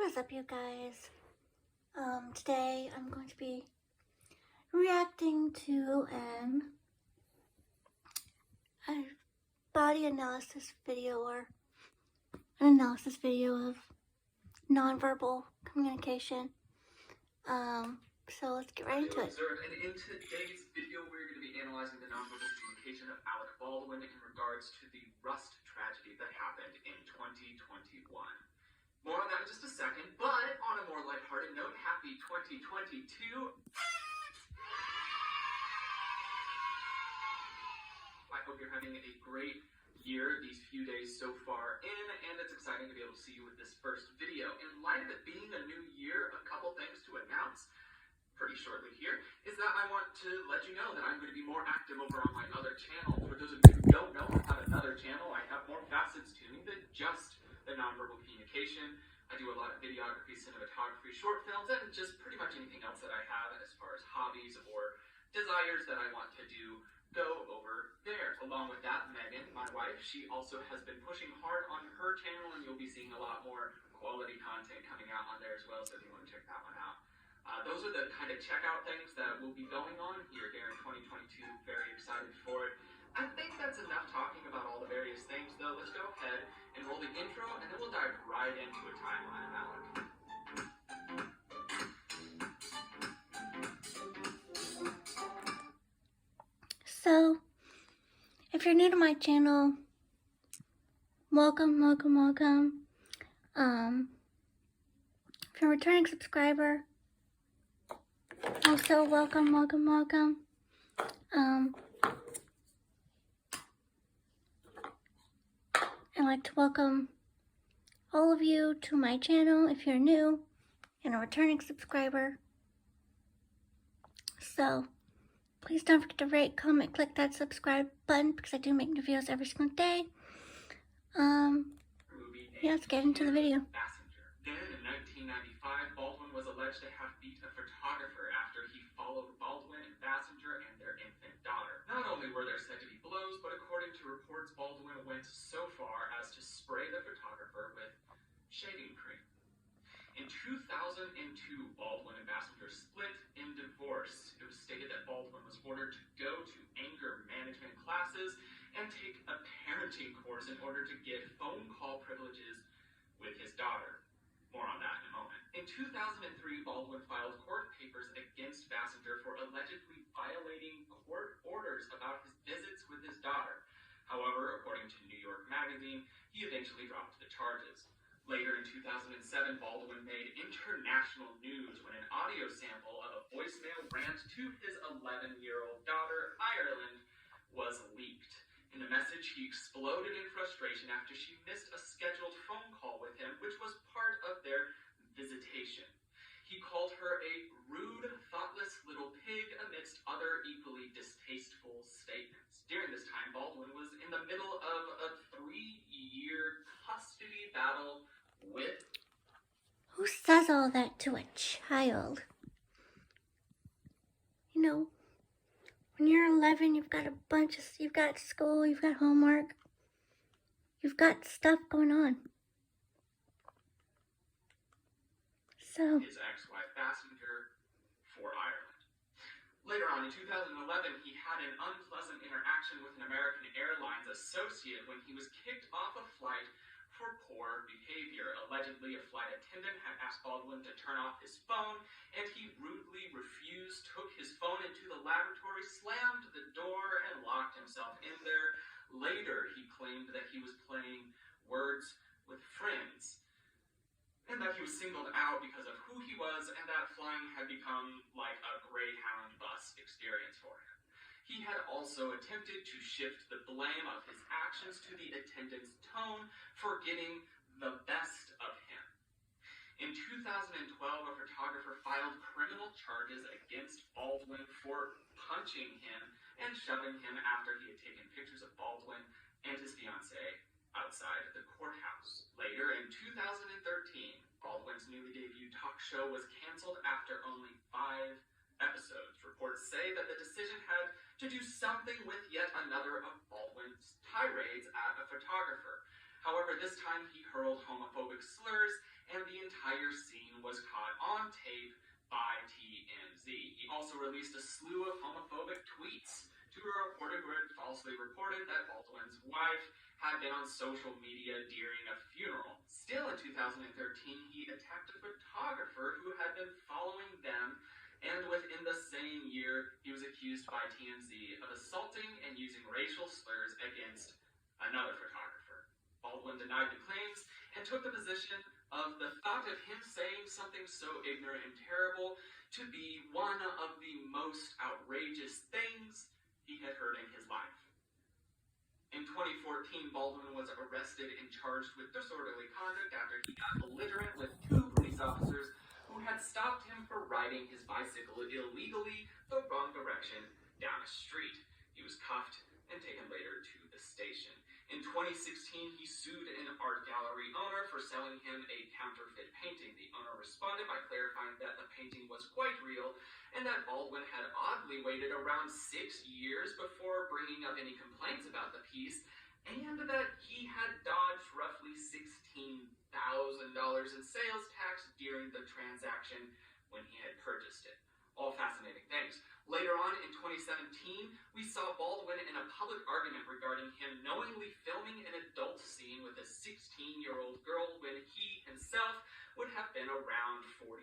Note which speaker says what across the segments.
Speaker 1: What is up, you guys? Today I'm going to be reacting to a body analysis video, or an analysis video of nonverbal communication. So let's get right into it.
Speaker 2: And in today's video, we're going to be analyzing the nonverbal communication of Alec Baldwin in regards to the Rust tragedy that happened in 2021. More on that in just a second, but on a more lighthearted note, happy 2022. I hope you're having a great year these few days so far in, and it's exciting to be able to see you with this first video. In light of it being a new year, a couple things to announce pretty shortly here is that I want to let you know that I'm going to be more active over on my other channel. For those of you who don't know, I have another channel. I have more facets to me than just the nonverbal communication. I do a lot of videography, cinematography, short films, and just pretty much anything else that I have as far as hobbies or desires that I want to do go over there. Along with that, Megan, my wife, she also has been pushing hard on her channel, and you'll be seeing a lot more quality content coming out on there as well, so if you want to check that one out. Those are the kind of checkout things that will be going on here during 2022. Very excited for it. I think that's enough talking about all the various things, though. Let's go ahead and roll the intro, and then we'll dive right into a timeline of Alec.
Speaker 1: So, if you're new to my channel, welcome. If you're a returning subscriber, also welcome. I'd like to welcome all of you to my channel if you're new and a returning subscriber. So, please don't forget to rate, comment, click that subscribe button, because I do make new videos every single day. Yeah, let's get into the video.
Speaker 2: Then in 1995, Baldwin was alleged to have beat a photographer after he followed Baldwin and Basinger and their infant daughter. Not only were there said to be blows, but according to reports, Baldwin went so far as to spray the photographer with shaving cream. In 2002, Baldwin and Basinger split in divorce. It was stated that Baldwin was ordered to go to anger management classes and take a parenting course in order to get phone call privileges with his daughter. More on that in a moment. In 2003, Baldwin filed court papers against Basinger for allegedly violating court orders about his visits with his daughter. However, according to New York Magazine, he eventually dropped the charges. Later in 2007, Baldwin made international news when an audio sample of a voicemail rant to his 11-year-old daughter, Ireland, was leaked. In the message, he exploded in frustration after she missed a scheduled phone call with him, which was part of their visitation. He called her a rude, thoughtless little pig amidst other equally distasteful statements. During this time, Baldwin was in the middle of a 3-year custody battle with...
Speaker 1: Who says all that to a child? You know, when you're 11, you've got you've got school, you've got homework, you've got stuff going on. So,
Speaker 2: his ex-wife Basinger for Ireland. Later on in 2011, he had an unpleasant interaction with an American Airlines associate when he was kicked off a flight for poor behavior. Allegedly, a flight attendant had asked Baldwin to turn off his phone, and he rudely refused, took his phone into the lavatory, slammed the door, and locked himself in there. Later, he claimed that he was playing Words with Friends, and that he was singled out because of who he was, and that flying had become like a Greyhound bus experience for him. He had also attempted to shift the blame of his actions to the attendant's tone for getting the best of him. In 2012, a photographer filed criminal charges against Baldwin for punching him and shoving him after he had taken pictures of Baldwin and his fiancée outside of the courthouse. Later in 2013, Baldwin's newly debuted talk show was canceled after only 5 episodes. Reports say that the decision had to do something with yet another of Baldwin's tirades at a photographer. However, this time he hurled homophobic slurs, and the entire also released a slew of homophobic tweets to a reporter who had falsely reported that Baldwin's wife had been on social media during a funeral. Still in 2013, he attacked a photographer who had been following them, and within the same year, he was accused by TMZ of assaulting and using racial slurs against another photographer. Baldwin denied the claims and took the position of the thought of him saying something so ignorant and terrible to be one of the most outrageous things he had heard in his life. In 2014, Baldwin was arrested and charged with disorderly conduct after he got belligerent with two police officers who had stopped him for riding his bicycle illegally the wrong direction down a street. He was cuffed and taken later to the station. In 2016, he sued an art gallery owner for selling him a counterfeit painting. The owner responded by clarifying that the painting was quite real and that Baldwin had oddly waited around 6 years before bringing up any complaints about the piece, and that he had dodged roughly $16,000 in sales tax during the transaction when he had purchased it. All fascinating things. Later on in 2017, we saw Baldwin in a public argument regarding him knowingly filming an adult scene with a 16-year-old girl when he himself would have been around 48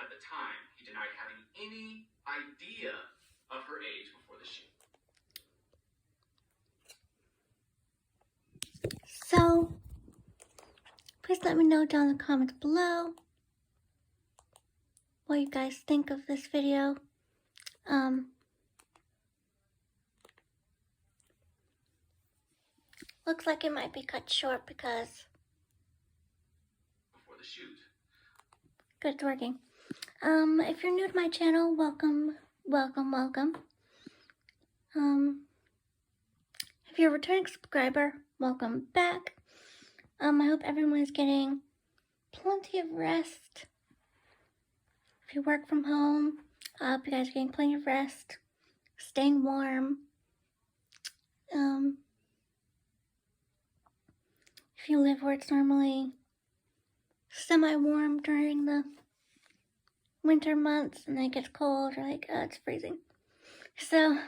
Speaker 2: at the time. He denied having any idea of her age before the shoot.
Speaker 1: So, please let me know down in the comments below what you guys think of this video. Looks like it might be cut short because
Speaker 2: Before the shoot.
Speaker 1: good, it's working. If you're new to my channel, welcome. If you're a returning subscriber, welcome back. I hope everyone is getting plenty of rest. If you work from home, I hope you guys are getting plenty of rest, staying warm. If you live where it's normally semi-warm during the winter months and then it gets cold, you're like, oh, it's freezing. So,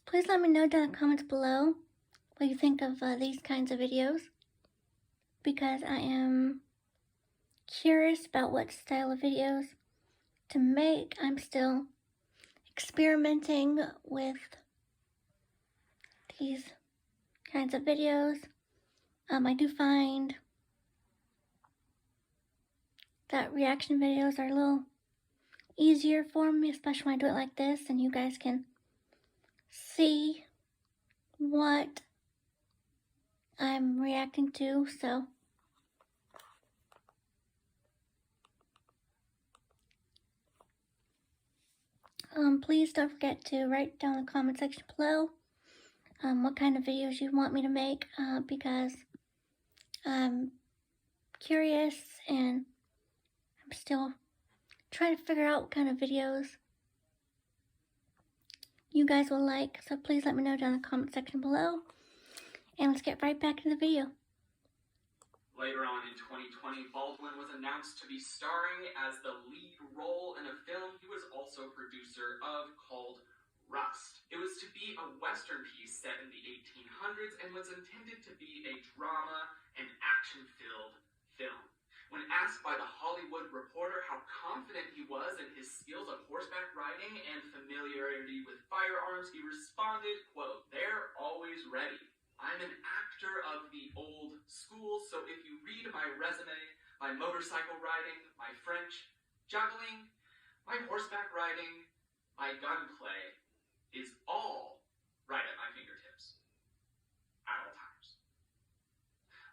Speaker 1: please let me know down in the comments below what you think of these kinds of videos, because I am curious about what style of videos to make. I'm still experimenting with these kinds of videos. I do find that reaction videos are a little easier for me, especially when I do it like this and you guys can see what I'm reacting to. So please don't forget to write down in the comment section below what kind of videos you want me to make, because I'm curious and I'm still trying to figure out what kind of videos you guys will like. So please let me know down in the comment section below, and let's get right back to the video.
Speaker 2: Later on in 2020, Baldwin was announced to be starring as the lead role in a film he was also producer of called Rust. It was to be a Western piece set in the 1800s and was intended to be a drama and action-filled film. When asked by the Hollywood Reporter how confident he was in his skills of horseback riding and familiarity with firearms, he responded, quote, "They're always ready. I'm an actor of the old school, so if you read my resume, my motorcycle riding, my French, juggling, my horseback riding, my gunplay is all right at my fingertips at all times."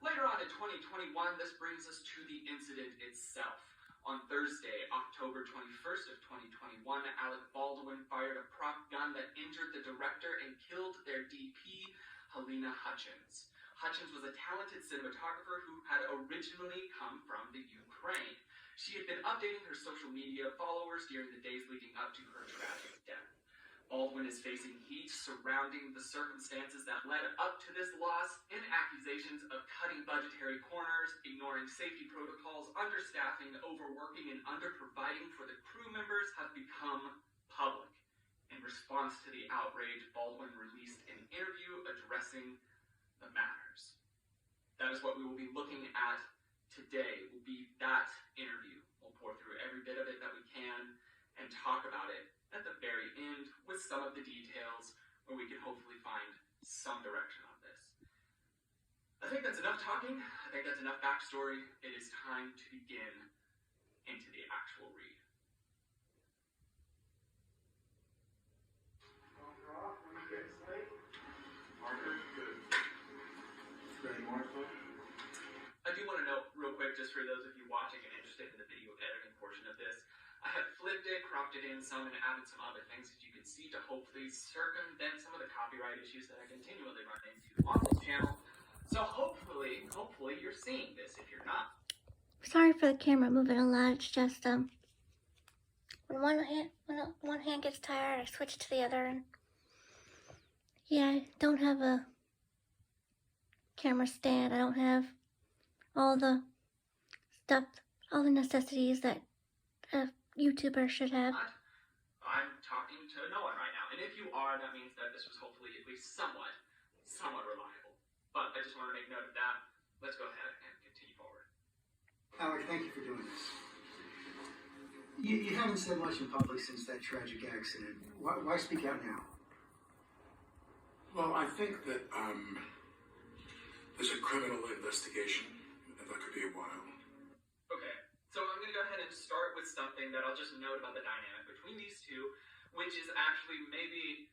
Speaker 2: Later on in 2021, this brings us to the incident itself. On Thursday, October 21st of 2021, Alec Baldwin fired a prop gun that injured the director and killed their DP, Halyna Hutchins. Hutchins was a talented cinematographer who had originally come from the Ukraine. She had been updating her social media followers during the days leading up to her tragic death. Baldwin is facing heat surrounding the circumstances that led up to this loss, and accusations of cutting budgetary corners, ignoring safety protocols, understaffing, overworking, and underproviding for the crew members have become public. In response to the outrage, Baldwin released an interview addressing the matters. That is what we will be looking at today, will be that interview. We'll pour through every bit of it that we can and talk about it at the very end with some of the details where we can hopefully find some direction on this. I think that's enough talking. I think that's enough backstory. It is time to begin into the actual read. I do want to note real quick, just for those of you watching and interested in the video editing portion of this, I have flipped it, cropped it in some, and added some other things that you can see to hopefully circumvent some of the copyright issues that I continually run into on this channel. So hopefully you're seeing this. If you're not,
Speaker 1: Sorry for the camera moving a lot. It's just when one hand gets tired, I switch to the other, and yeah, I don't have a camera stand. I don't have all the stuff, all the necessities that a YouTuber should have.
Speaker 2: I'm talking to no one right now. And if you are, that means that this was hopefully at least somewhat reliable. But I just want to make note of that. Let's go ahead and continue forward.
Speaker 3: Alec, thank you for doing this. You haven't said much in public since that tragic accident. Why speak out now?
Speaker 4: Well, I think that there's a criminal investigation, and that could be a while.
Speaker 2: Okay, so I'm going to go ahead and start with something that I'll just note about the dynamic between these two, which is actually maybe,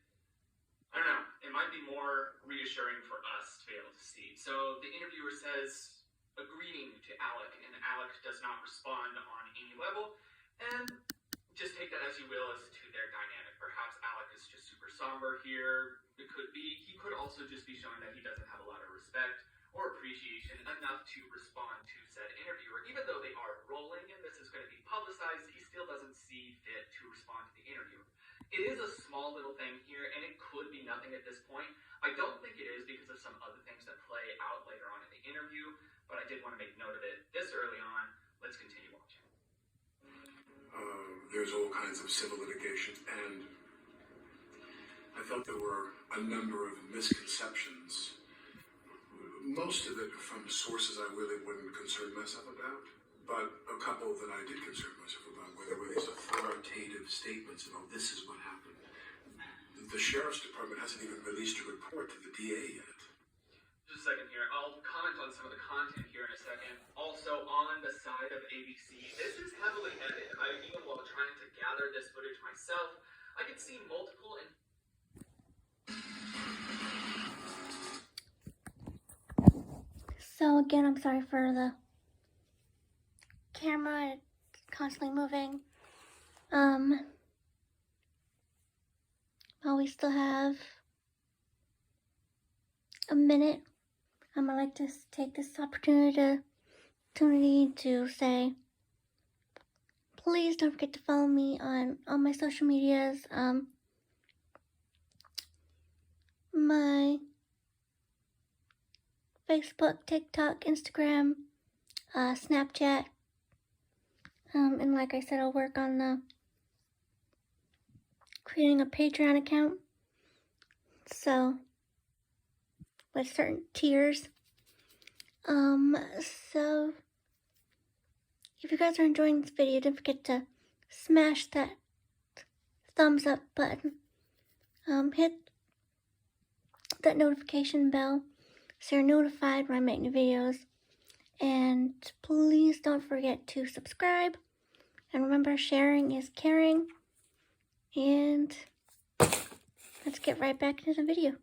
Speaker 2: I don't know, it might be more reassuring for us to be able to see. So the interviewer says, a greeting to Alec, and Alec does not respond on any level, and just take that as you will as to their dynamic. Perhaps Alec is just super somber here. It could be, he could also just be showing that he doesn't have a lot of respect or appreciation enough to respond to said interviewer. Even though they are rolling and this is going to be publicized, he still doesn't see fit to respond to the interviewer. It is a small little thing here, and it could be nothing at this point. I don't think it is because of some other things that play out later on in the interview, but I did want to make note of it this early on. Let's continue watching.
Speaker 4: There's all kinds of civil litigation, and I felt there were a number of misconceptions. Most of it from sources I really wouldn't concern myself about, but a couple that I did concern myself about, where there were these authoritative statements about this is what happened. The Sheriff's Department hasn't even released a report to the DA yet.
Speaker 2: Just a second here. I'll comment on some of the content here in a second. Also, on the side of ABC, this is heavily edited. Even while trying to gather this footage myself, I could see multiple and
Speaker 1: So again, I'm sorry for the camera, it's constantly moving. While we still have a minute, I'd like to take this opportunity to say, please don't forget to follow me on all my social medias. My Facebook, TikTok, Instagram, Snapchat, and like I said, I'll work on creating a Patreon account, so with certain tiers. So if you guys are enjoying this video, don't forget to smash that thumbs up button, hit that notification bell so you're notified when I make new videos, and please don't forget to subscribe, and remember, sharing is caring. And let's get right back into the video.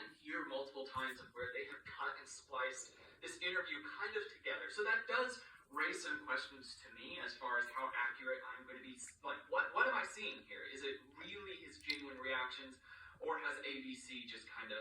Speaker 2: and hear multiple times of where they have cut and spliced this interview kind of together. So that does raise some questions to me as far as how accurate I'm going to be. Like, what am I seeing here? Is it really his genuine reactions, or has ABC just kind of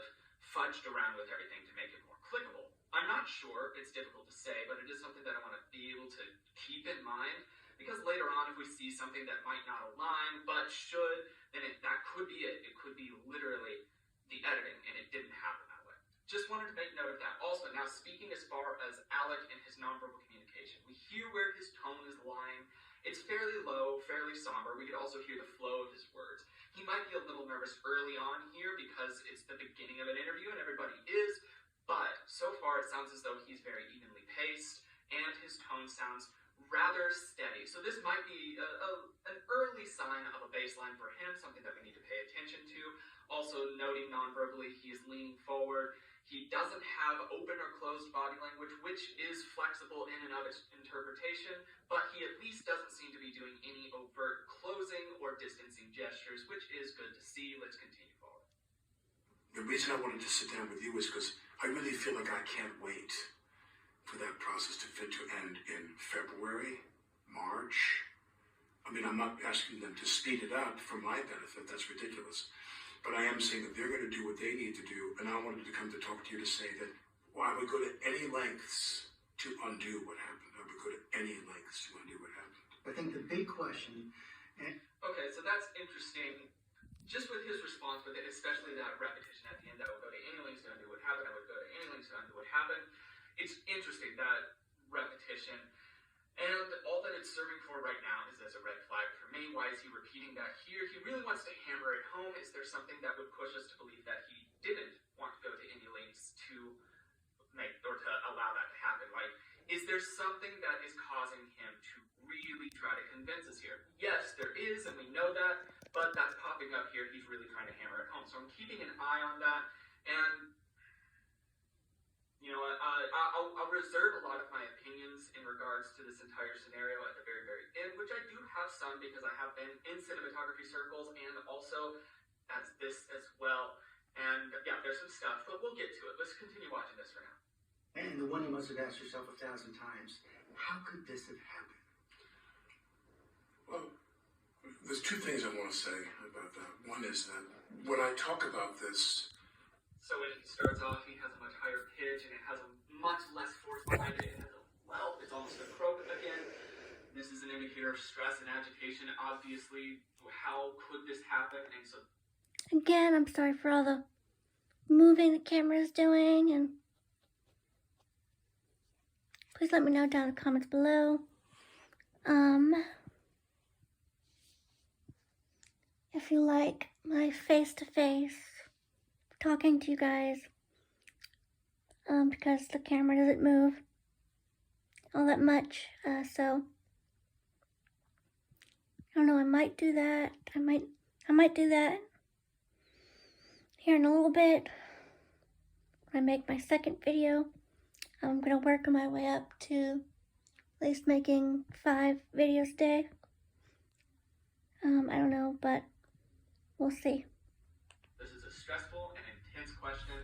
Speaker 2: fudged around with everything to make it more clickable? I'm not sure. It's difficult to say, but it is something that I want to be able to keep in mind because later on, if we see something that might not align but should, then that could be it. It could be literally the editing, and it didn't happen that way. Just wanted to make note of that. Also, now speaking as far as Alec and his nonverbal communication, we hear where his tone is lying. It's fairly low, fairly somber. We could also hear the flow of his words. He might be a little nervous early on here because it's the beginning of an interview and everybody is, but so far it sounds as though he's very evenly paced and his tone sounds rather steady. So this might be an early sign of a baseline for him, something that we need to pay attention to. Also noting non-verbally, he is leaning forward. He doesn't have open or closed body language, which is flexible in and of its interpretation, but he at least doesn't seem to be doing any overt closing or distancing gestures, which is good to see. Let's continue forward.
Speaker 4: The reason I wanted to sit down with you is because I really feel like I can't wait for that process to end in February, March. I mean, I'm not asking them to speed it up for my benefit. That's ridiculous. But I am saying that they're going to do what they need to do, and I wanted to come to talk to you to say that I would go to any lengths to undo what happened. I would go to any lengths to undo what happened.
Speaker 3: I think the big question,
Speaker 2: Okay, so that's interesting. Just with his response with it, especially that repetition at the end, that would go to any lengths to undo what happened, I would go to any lengths to undo what happened. It's interesting, that repetition. And all that it's serving for right now is as a red flag for me. Why is he repeating that here? He really wants to hammer it home. Is there something that would push us to believe that he didn't want to go to any lengths to make or to allow that to happen? Like, is there something that is causing him to really try to convince us here? Yes, there is, and we know that, but that's popping up here. He's really trying to hammer it home. So I'm keeping an eye on that, and you know, I'll reserve a lot of my opinions in regards to this entire scenario at the very, very end, which I do have some because I have been in cinematography circles and also as this as well. And yeah, there's some stuff, but we'll get to it. Let's continue watching this for now.
Speaker 3: and the one you must have asked yourself 1,000 times, how could this have happened?
Speaker 4: Well, there's two things I want to say about that. One is that when I talk about this,
Speaker 2: So when he starts off, he has a much higher pitch and it has a much less force behind it. It has it's almost a croak again. This is an indicator of stress and agitation. Obviously, how could this happen? And so
Speaker 1: Again, I'm sorry for all the moving the camera's doing, and please let me know down in the comments below. If you like my face-to-face talking to you guys, because the camera doesn't move all that much, so I don't know, I might do that. I might do that here in a little bit. When I make my second video, I'm gonna work my way up to at least making 5 videos a day. I don't know, but we'll see.
Speaker 2: this is a stressful and intense question,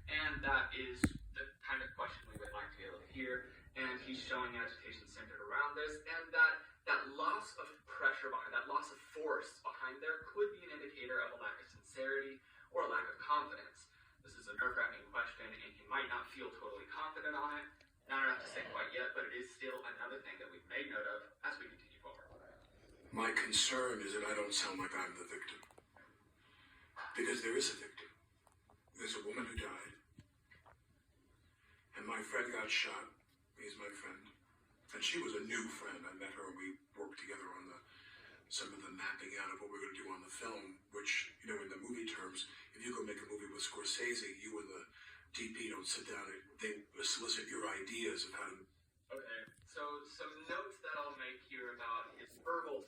Speaker 2: and that is the kind of question we would like to be able to hear. And he's showing agitation centered around this, and that loss of pressure behind, that loss of force behind there could be an indicator of a lack of sincerity or a lack of confidence. This is a nerve-wracking question, and he might not feel totally confident on it. Not enough to say quite yet, but it is still another thing that we've made note of as we continue forward.
Speaker 4: my concern is that I don't sound like I'm the victim. Because there is a victim. There's a woman who died. And my friend got shot. He's my friend. And she was a new friend. I met her and we worked together on some of the mapping out of what we're going to do on the film, which, you know, in the movie terms, if you go make a movie with Scorsese, you and the DP don't sit down and they solicit your ideas of how to...
Speaker 2: Okay, so some notes that I'll make here about his verbal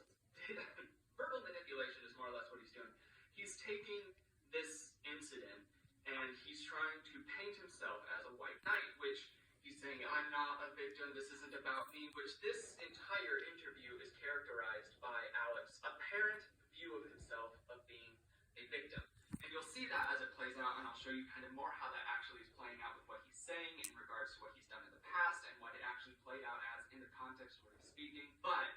Speaker 2: manipulation is more or less what he's doing. He's taking this incident and he's trying to paint himself as a white knight, which he's saying, I'm not a victim, this isn't about me, which this entire interview is characterized by Alex's apparent view of himself of being a victim. And you'll see that as it plays out, and I'll show you kind of more how that actually is playing out with what he's saying in regards to what he's done in the past and what it actually played out as in the context of what he's speaking. But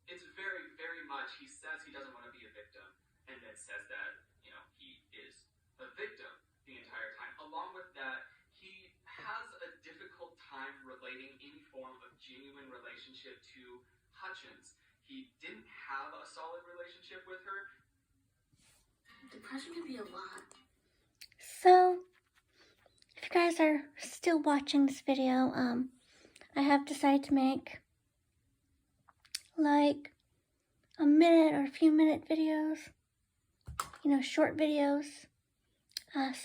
Speaker 2: it's very, very much, he says he doesn't want to be a victim, and then says that, you know, he is a victim the entire time. Along with that, he has a difficult time relating any form of genuine relationship to Hutchins. he didn't have a solid relationship with her.
Speaker 5: Depression can be a lot.
Speaker 1: So, if you guys are still watching this video, I have decided to make like a minute or a few minute videos, short videos.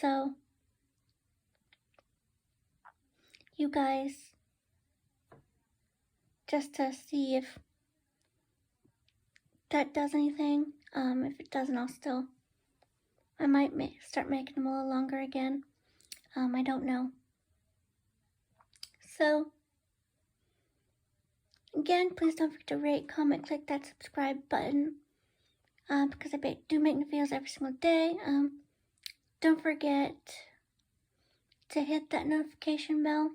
Speaker 1: So you guys, just to see if that does anything. If it doesn't, I might start making them a little longer again. I don't know. So, again, please don't forget to rate, comment, click that subscribe button, because I do make new videos every single day. Don't forget to hit that notification bell,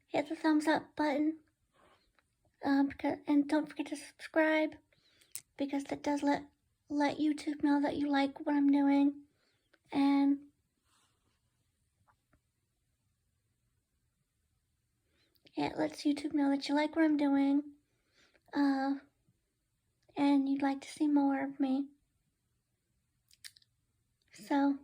Speaker 1: hit the thumbs up button, and don't forget to subscribe, because that does let YouTube know that you like what I'm doing, and it lets YouTube know that you like what I'm doing, and you'd like to see more of me. So,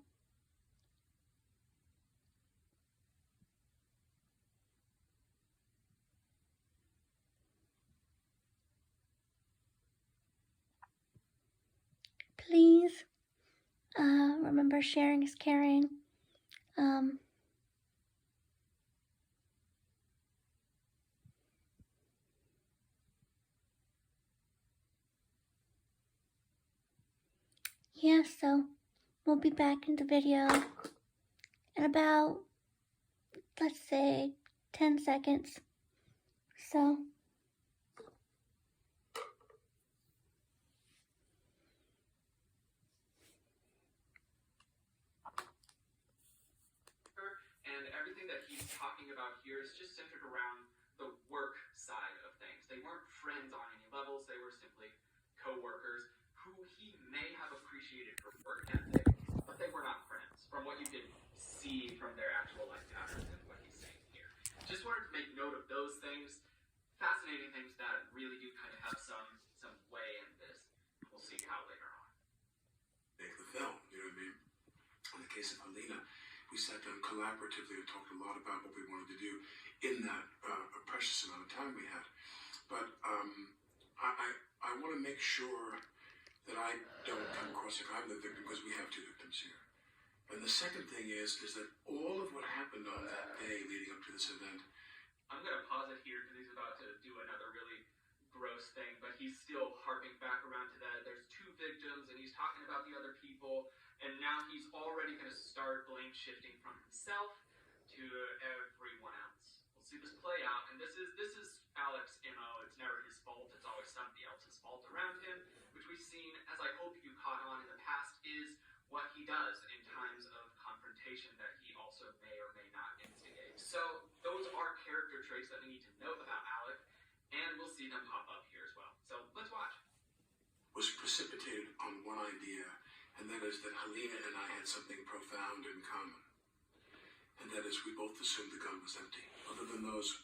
Speaker 1: please, remember, sharing is caring. Yeah, so we'll be back in the video in about, let's say, 10 seconds. So,
Speaker 2: And everything that he's talking about here is just centered around the work side of things. They weren't friends on any levels, they were simply co-workers who he may have appreciated for work ethic, but they were not friends, from what you could see from their actual life patterns and what he's saying here. Just wanted to make note of those things, fascinating things that really do kind of have some way in this. We'll see how later on.
Speaker 4: Make the film, you know what I mean? In the case of Helena, we sat down collaboratively and talked a lot about what we wanted to do in that precious amount of time we had. But I want to make sure that I don't come across like I'm the victim, because we have two victims here. And the second thing is that all of what happened on that day leading up to this event.
Speaker 2: I'm going to pause it here because he's about to do another really gross thing, but he's still harping back around to that. There's two victims, and he's talking about the other people, and now he's already going to start blame shifting from himself to everyone else. We'll see this play out, and this is Alec's MO. It's never his fault. It's always somebody else's fault around him, which we've seen, as I hope you caught on in the past, is what he does in times of confrontation that he also may or may not instigate. So those are character traits that we need to know about Alec, and we'll see them pop up here as well. So let's watch.
Speaker 4: Was precipitated on one idea, and that is that Helena and I had something profound in common. And that is, we both assumed the gun was empty, other than those,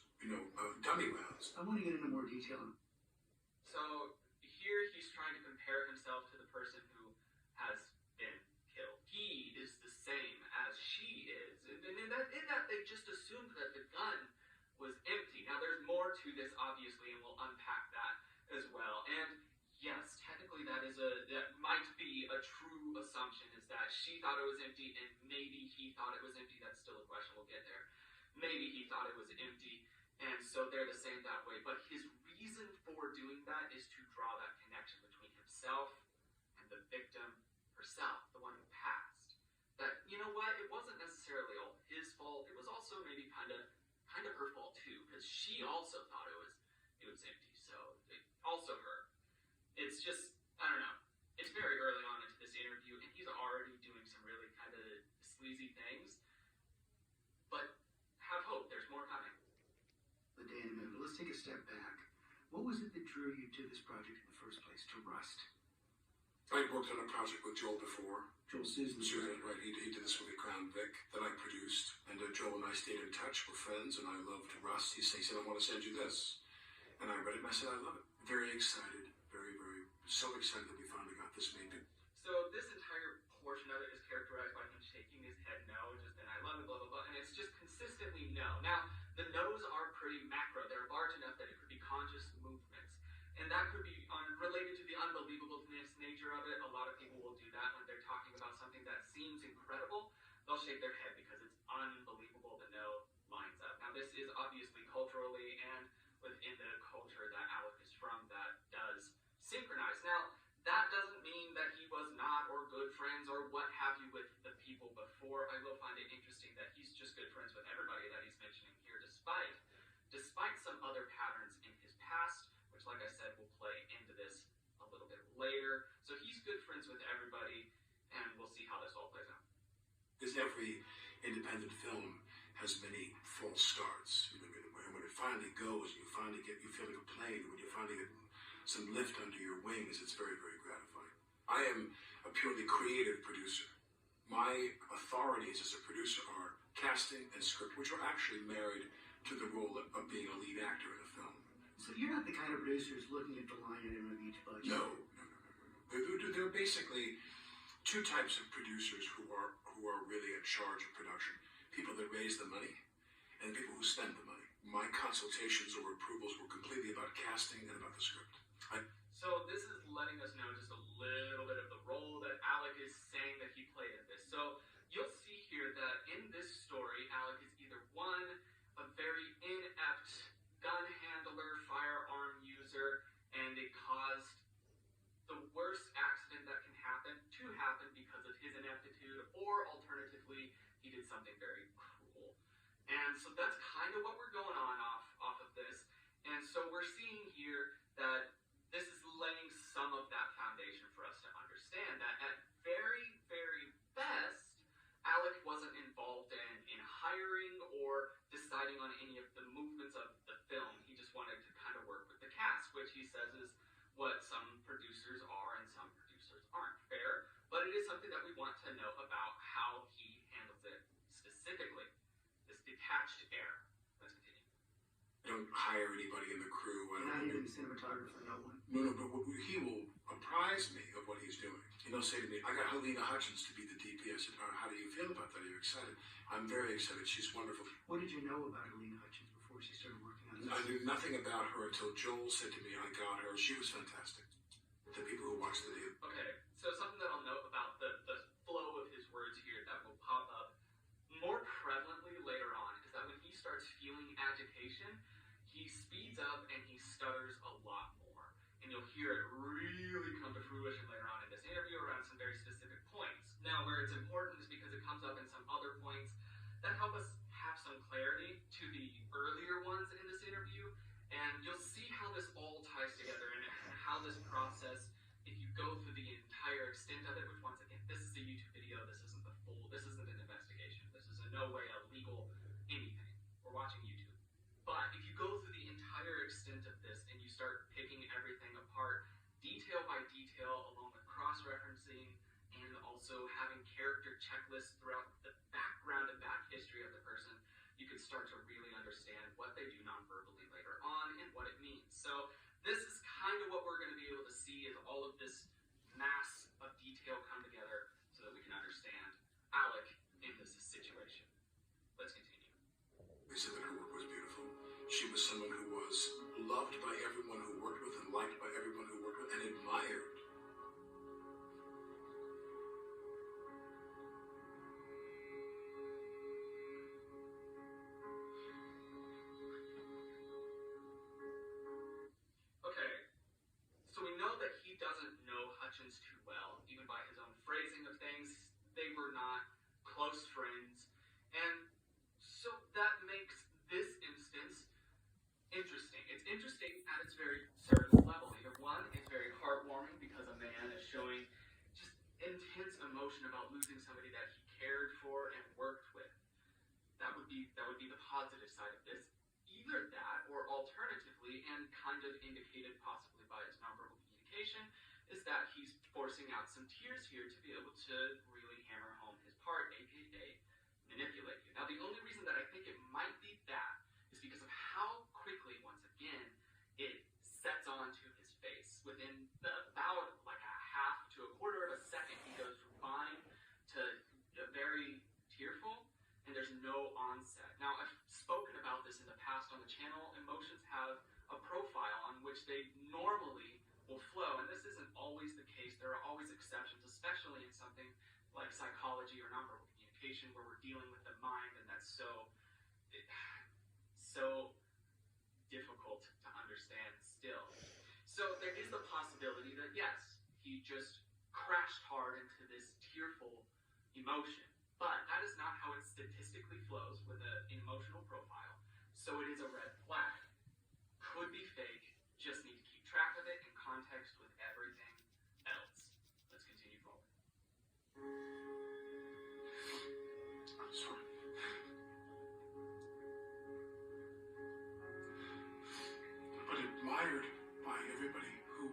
Speaker 4: dummy rounds.
Speaker 3: I want to get into more detail.
Speaker 2: So here he's trying to compare himself to the person who has been killed. He is the same as she is. And in that they just assumed that the gun was empty. Now there's more to this, obviously, and we'll unpack that as well. And yes, technically that might be a true assumption, is that she thought it was empty, and maybe he thought it was empty. That's still a question, we'll get there. Maybe he thought it was empty, and so they're the same that way. But his reason for doing that is to draw that connection between himself and the victim herself, the one who passed. That, you know what, it wasn't necessarily all his fault. It was also maybe kind of her fault too, because she also thought it was empty. So also her. It's just, I don't know. It's very early on into this interview, and he's already doing some really kind of sleazy things. But have hope, there's more coming.
Speaker 3: The day in a minute, but let's take a step back. What was it that drew you to this project in the first place, to Rust?
Speaker 4: I worked on a project with Joel before.
Speaker 3: Joel Susan.
Speaker 4: Right, he did this movie, Crown Vic, that I produced. And Joel and I stayed in touch, we're friends, and I loved Rust. He said, I want to send you this. And I read it, and I said, I love it. Very excited, so excited that we finally got this made.
Speaker 2: So this entire portion of it is characterized by him shaking his head no, just and I love it, blah blah blah, and it's just consistently no. Now the no's are pretty macro; they're large enough that it could be conscious movements, and that could be related to the unbelievableness nature of it. A lot of people will do that when they're talking about something that seems incredible. They'll shake their head because it's unbelievable. The no lines up. Now this is obviously culturally and within the culture that Alec is from that does synchronize. Now that doesn't mean that he was not or good friends or what have you with the people before. I will find it interesting that he's just good friends with everybody that he's mentioning here, despite some other patterns in his past, which, like I said, will play into this a little bit later. So he's good friends with everybody, and we'll see how this all plays out.
Speaker 4: Because every independent film has many false starts. You know, and when it finally goes, you feel like a plane. When you finally get some lift under your wings, it's very, very gratifying. I am a purely creative producer. My authorities as a producer are casting and script, which are actually married to the role of being a lead actor in a film.
Speaker 3: So you're not the kind of producer who's looking at the line item of each budget.
Speaker 4: No. There are basically two types of producers who are really in charge of production: people that raise the money and people who spend the money. My consultations or approvals were completely about casting and about the script.
Speaker 2: So this is letting us know just a little bit of the role that Alec is saying that he played in this. So you'll see here that in this story, Alec is either one, a very inept gun handler, firearm user, and it caused the worst accident that can happen to happen because of his ineptitude, or alternatively, he did something very cruel. And so that's kind of what we're going on off of this. And so we're seeing here that this is laying some of that foundation for us to understand that at very, very best, Alec wasn't involved in hiring or deciding on any of the movements of the film. He just wanted to kind of work with the cast, which he says is what some producers are and some producers aren't. Fair, but it is something that we want to know about how he handles it specifically. This detached air. Let's continue.
Speaker 4: I don't hire anybody in the crew.
Speaker 3: Not even the cinematographer, no one.
Speaker 4: No, but he will apprise me of what he's doing. And he'll say to me, I got Helena Hutchins to be the DP. I said, how do you feel about that? Are you excited? I'm very excited. She's wonderful.
Speaker 3: What did you know about Helena Hutchins before she started working on this?
Speaker 4: I knew nothing about her until Joel said to me, I got her. She was fantastic. The people who watched the video.
Speaker 2: Okay, so something that I'll note about the flow of his words here that will pop up more prevalently later on is that when he starts feeling agitation, he speeds up and he stutters a lot more. And you'll hear it really come to fruition later on in this interview around some very specific points. Now, where it's important is because it comes up in some other points that help us have some clarity to the earlier ones in this interview. And you'll see how this all ties together and how this process, if you go through the entire extent of it, which once again, this is a YouTube video, this isn't an investigation, this is in no way a legal anything. We're watching YouTube. But if you go through the entire extent of this and you start picking everything apart, detail by detail, along with cross-referencing, and also having character checklists throughout the background and back history of the person, you can start to really understand what they do non-verbally later on and what it means. So this is kind of what we're going to be able to see is all of this mass of detail come together so that we can understand Alec in this situation. Let's continue.
Speaker 4: They said that her work was beautiful. She was someone who was loved by everyone who worked with and liked by everyone who worked with and admired.
Speaker 2: Okay, so we know that he doesn't know Hutchins too well, even by his own phrasing of things. They were not close friends, and so that makes this instance interesting. It's interesting at its very certain level. Either one, it's very heartwarming because a man is showing just intense emotion about losing somebody that he cared for and worked with. That would be the positive side of this. Either that, or alternatively, and kind of indicated possibly by his nonverbal communication, is that he's forcing out some tears here to be able to really hammer home his part, aka manipulate you. Now, the only reason that I think it might be that is because of how quickly, once again, it sets onto his face. Within about psychology or nonverbal communication where we're dealing with the mind, and that's so difficult to understand still. So there is the possibility that yes, he just crashed hard into this tearful emotion, but that is not how it statistically flows with an emotional profile. So it is a red flag. Could be fake, just need to keep track of it in context with everything else. Let's continue forward.
Speaker 4: I'm sorry. But admired by everybody who,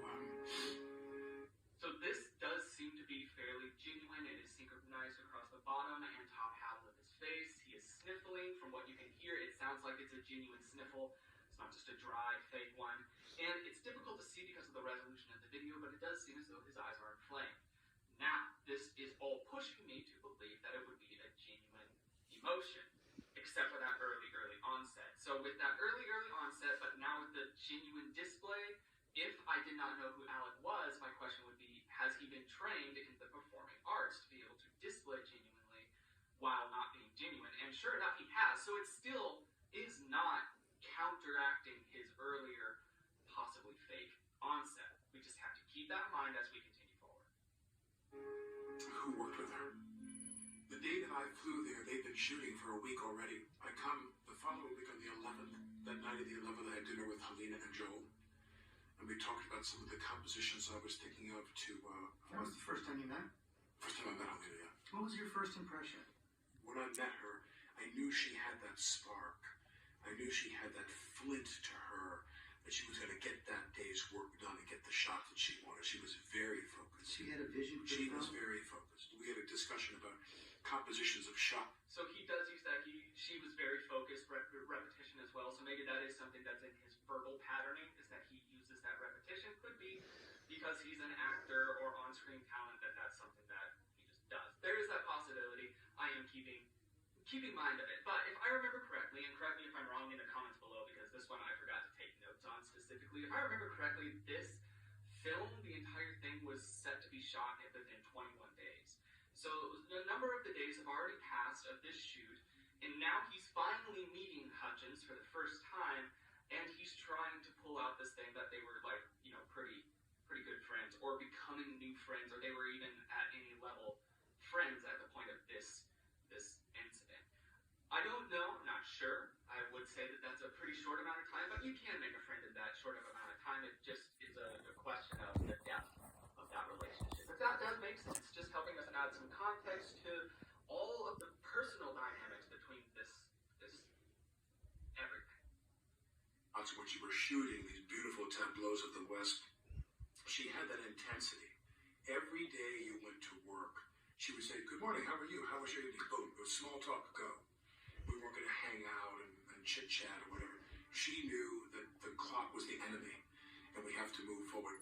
Speaker 2: So this does seem to be fairly genuine. It is synchronized across the bottom and top half of his face. He is sniffling. From what you can hear, it sounds like it's a genuine sniffle. It's not just a dry, fake one. And it's difficult to see because of the resolution of the video, but it does seem as though his eyes are inflamed. Now, this is all pushing me to believe that it would be a genuine emotion, except for that early onset. So with that early onset, but now with the genuine display, if I did not know who Alec was, my question would be, has he been trained in the performing arts to be able to display genuinely while not being genuine? And sure enough, he has. So it still is not counteracting his earlier, possibly fake onset. We just have to keep that in mind as we continue forward.
Speaker 4: who worked with her. The day that I flew there, they'd been shooting for a week already. I come the following week on the 11th. That night of the 11th, I had dinner with Helena and Joel. And we talked about some of the compositions I was thinking of to,
Speaker 3: That was the first time you met?
Speaker 4: first time I met Helena, yeah.
Speaker 3: What was your first impression?
Speaker 4: When I met her, I knew she had that spark. I knew she had that flint to her, that she was going to get that day's work done and get the shot that she wanted. She was very focused.
Speaker 3: She had a vision for
Speaker 4: She
Speaker 3: the
Speaker 4: was
Speaker 3: film?
Speaker 4: very focused. We had a discussion about compositions of shot.
Speaker 2: So he does use that. She was very focused, repetition as well. So maybe that is something that's in his verbal patterning, is that he uses that repetition. Could be because he's an actor or on-screen talent that's something that he just does. There is that possibility. I am keeping mind of it. But if I remember correctly, and correct me if I'm wrong in the comments below, because this one I forgot to take notes on specifically. If I remember correctly, this film, the entire thing was set to be shot within 21 days. So a number of the days have already passed of this shoot, and now he's finally meeting Hutchins for the first time, and he's trying to pull out this thing that they were like, pretty good friends, or becoming new friends, or they were even at any level friends at the point of this incident. I don't know, I'm not sure. I would say that that's a pretty short amount of time, but you can make a friend in that short of amount of time. It just is a question of the depth of that relationship. If that does make sense, just helping us add some context to all of the personal dynamics between this everything.
Speaker 4: Also, when she was shooting these beautiful tableaus of the West, she had that intensity. Every day you went to work, she would say, "Good morning, how are you? How was your evening?" Boom, it was small talk, go. We weren't going to hang out and chit-chat or whatever. She knew that the clock was the enemy, and we have to move forward.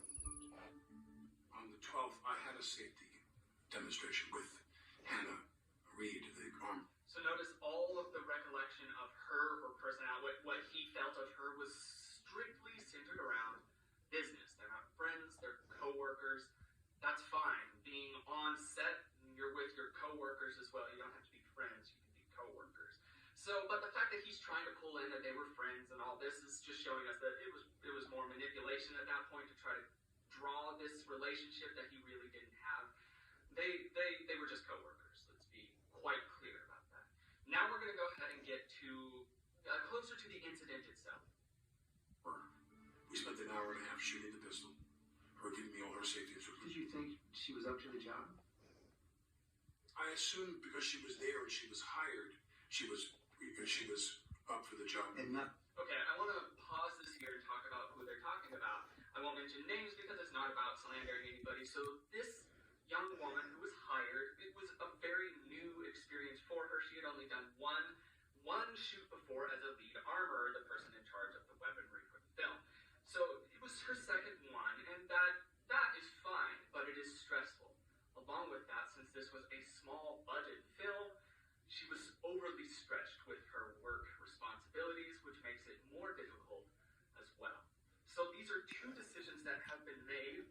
Speaker 4: On the 12th, I had a safety demonstration with Hannah Reed, the arm.
Speaker 2: So notice all of the recollection of her personality, what he felt of her was strictly centered around business. They're not friends, they're co-workers. That's fine. Being on set, you're with your co-workers as well. You don't have to be friends, you can be co-workers. So, but the fact that he's trying to pull in that they were friends and all this is just showing us that it was more manipulation at that point to try to draw this relationship that he really didn't have. They were just co-workers. Let's be quite clear about that. Now we're going to go ahead and get to closer to the incident itself.
Speaker 4: We spent an hour and a half shooting the pistol. Her giving me all her safety instructions.
Speaker 3: Did you think she was up to the job?
Speaker 4: I assumed because she was there and she was hired, she was up for the job.
Speaker 3: And not
Speaker 2: Okay, I want to pause this here and talk about who they're talking about. I won't mention names because it's not about slandering anybody. So this young woman who was hired, it was a very new experience for her. She had only done one shoot before as a lead armorer, the person in charge of the weaponry for the film. So it was her second one, and that is fine, but it is stressful. Along with that, since this was a small budget film, she was overly stretched with her work responsibilities, which makes it more difficult as well. So these are two decisions that have been made